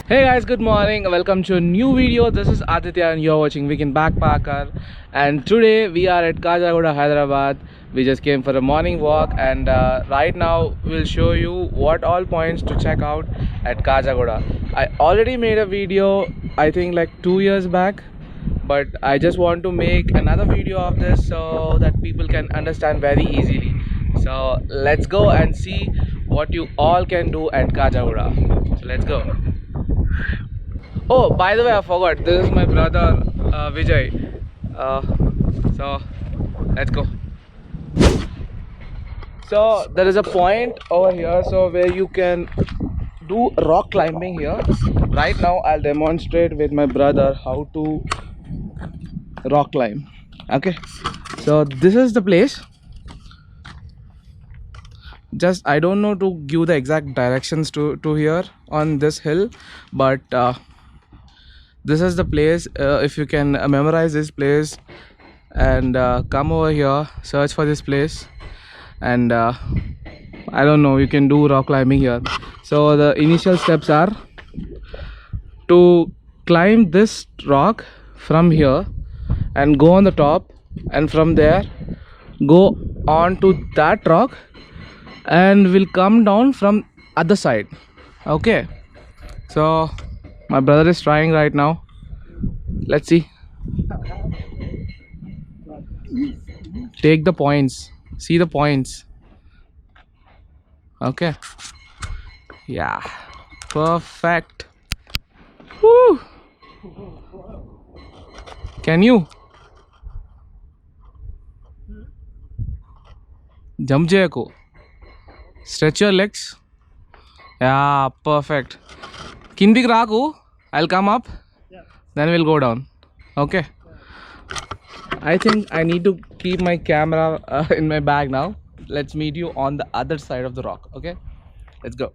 Hey guys, good morning. Welcome to a new video. This is Aditya and you're watching Weekend Backpacker. And today we are at Khajaguda, Hyderabad. We just came for a morning walk, and right now we'll show you what all points to check out at Khajaguda. I already made a video, I think like 2 years back, but I just want to make another video of this so that people can understand very easily. So let's go and see what you all can do at Khajaguda. So let's go. Oh, by the way, I forgot. This is my brother Vijay. Uh, so let's go. So there is a point over here, so where you can do rock climbing here. Right now, I'll demonstrate with my brother how to rock climb. Okay. So this is the place. Just I don't know to give the exact directions to here on this hill, but this is the place. If you can memorize this place and come over here, search for this place, and I don't know, you can do rock climbing here. So the initial steps are to climb this rock from here and go on the top, and from there go on to that rock and will come down from other side. Okay, so my brother is trying right now. Let's see. Take the points, see the points. Okay, yeah, perfect. Woo. Can you jump Jayako? Stretch your legs. Yeah, perfect. Kindik raku, I'll come up, then we'll go down. Okay, I think I need to keep my camera in my bag now. Let's meet you on the other side of the rock. Okay, let's go.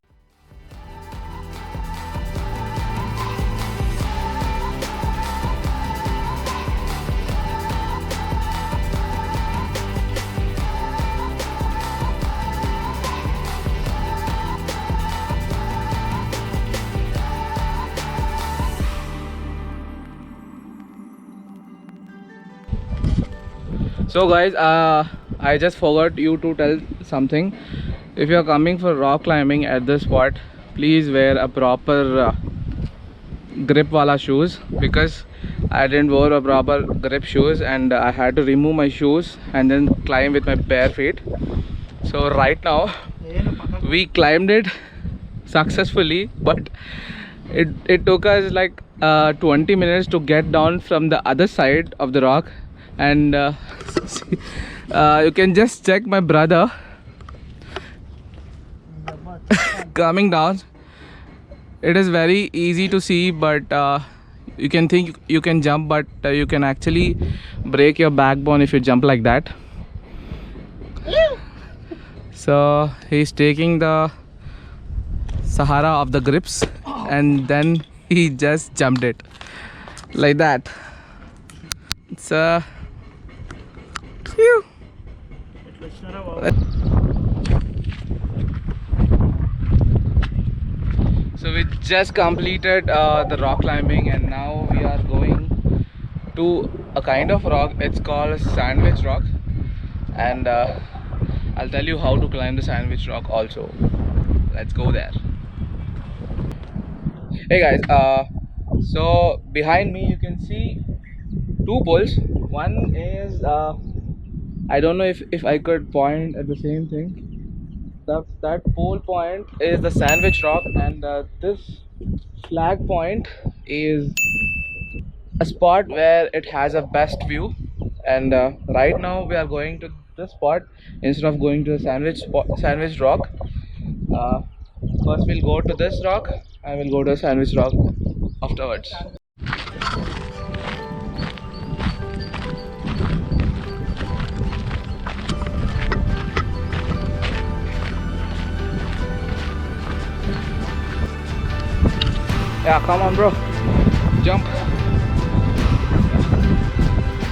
So guys, I just forgot you to tell something. If you are coming for rock climbing at this spot, please wear a proper grip wala shoes, because I didn't wear a proper grip shoes and I had to remove my shoes and then climb with my bare feet. So right now we climbed it successfully, but it took us like 20 minutes to get down from the other side of the rock. And you can just check my brother coming down. It is very easy to see, but you can think you can jump, but you can actually break your backbone if you jump like that. So he's taking the sahara of the grips and then he just jumped it like that. It's phew. So we just completed the rock climbing, and now we are going to a kind of rock. It's called sandwich rock, and I'll tell you how to climb the sandwich rock also. Let's go there. Hey guys, so behind me you can see two poles. One is I don't know if I could point at the same thing. That pole point is the sandwich rock, and this flag point is a spot where it has a best view. And right now we are going to this spot instead of going to the sandwich rock. uh, First we'll go to this rock and we'll go to the sandwich rock afterwards. Yeah, come on bro, jump.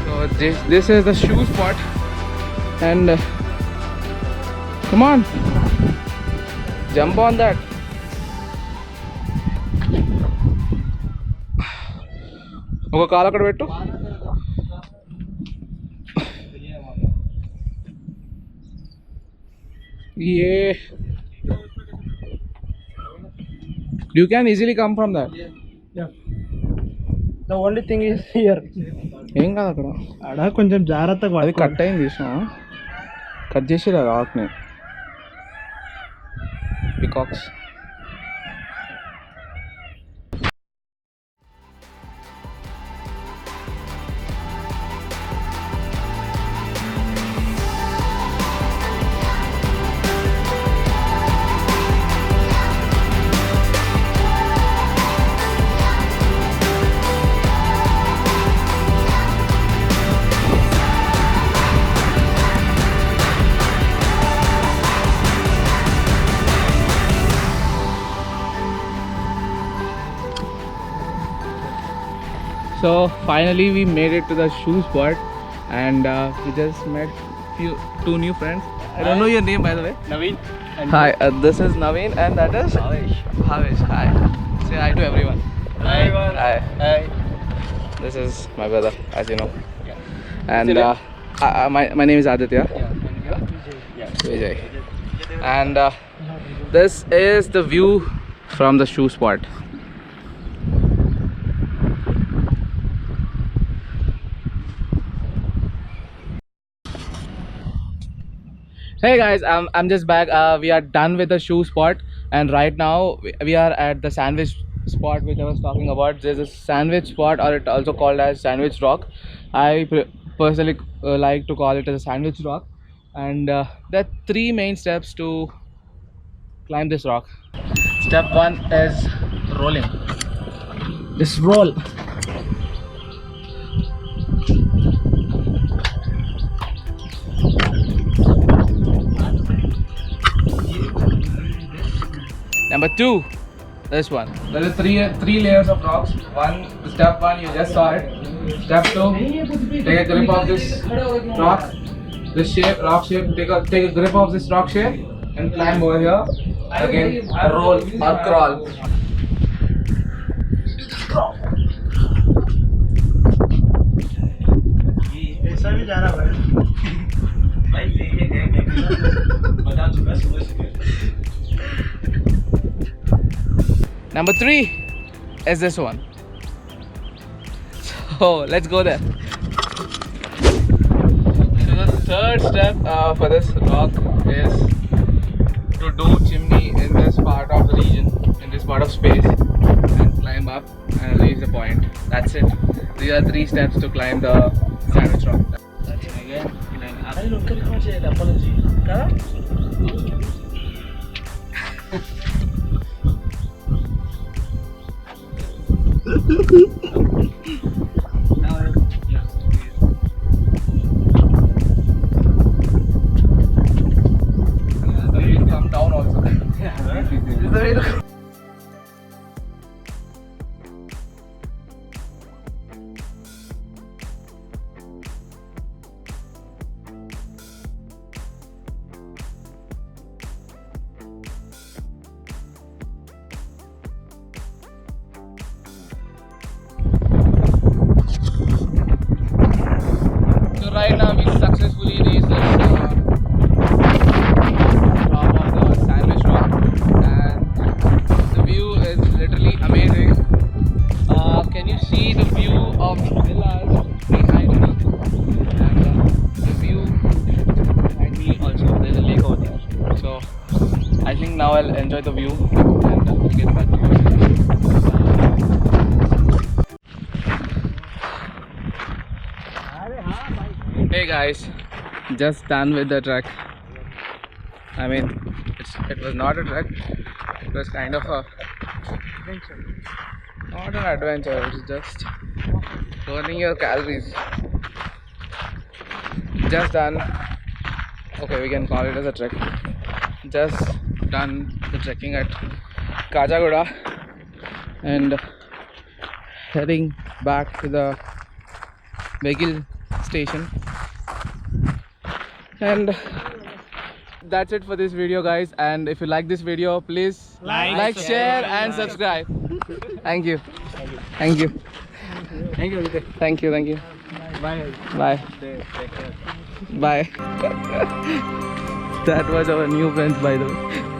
So this is the shoe spot, and come on, jump on that. ఒక కాలు అక్కడ పెట్టు. Yeah, you can easily come from that. Yeah. The only thing is here. ఏం కాదు అక్కడ. అక్కడ కొంచెం జాగ్రత్తగా అది కట్ అయింది చూసినా, కట్ చేసి ఆకుని. Peacocks. So finally we made it to the shoe spot, and we just met two new friends. I don't know your name, by the way. Naveen. Hi, this is Naveen, and that is Havish. Hi. Say hi to everyone. Hi everyone. Hi. Hi. This is my brother, as you know. Yeah. And my name is Aditya. Yeah. Vijay. And this is the view from the shoe spot. Hey guys, I'm just back. We are done with the shoe spot, and right now we are at the sandwich spot which I was talking about. There's a sandwich spot, or it also called as Sandwich Rock. I personally like to call it as a Sandwich Rock, and there are three main steps to climb this rock. Step one is rolling. Just roll. Number two, this one. There is three layers of rocks. Step one, you just saw it. Step two, take a grip of this rock, this rock shape. Take a grip of this rock shape and climb over here. Again, roll or crawl. ऐसा भी जा रहा है भाई बता चुका सुबह से. Number three is this one. So let's go there. So the third step for this rock is to do chimney in this part of the region, in this part of space, and climb up and reach the point. That's it. These are three steps to climb the sandwich rock. अरे लोग कर कौन से apology का Come down also. This is the way to come. So right now we successfully reached this top of the sandwich rock, and the view is literally amazing. Can you see the view of villas behind me? And the view behind me also, there's a lake over there. So I think now I'll enjoy the view and get back to you. Hey guys, just done with the trek. I mean, it was not a trek, it was kind of a adventure. not an adventure, it was just burning your calories. Just done. Okay, we can call it as a trek. Just done the trekking at Khajaguda and heading back to the vehicle station. And that's it for this video guys, and if you like this video, please Like, share and subscribe. Thank you. Thank you, Aditya. Thank you, thank you. Bye. Bye. Take care. Bye. That was our new friends, by the way.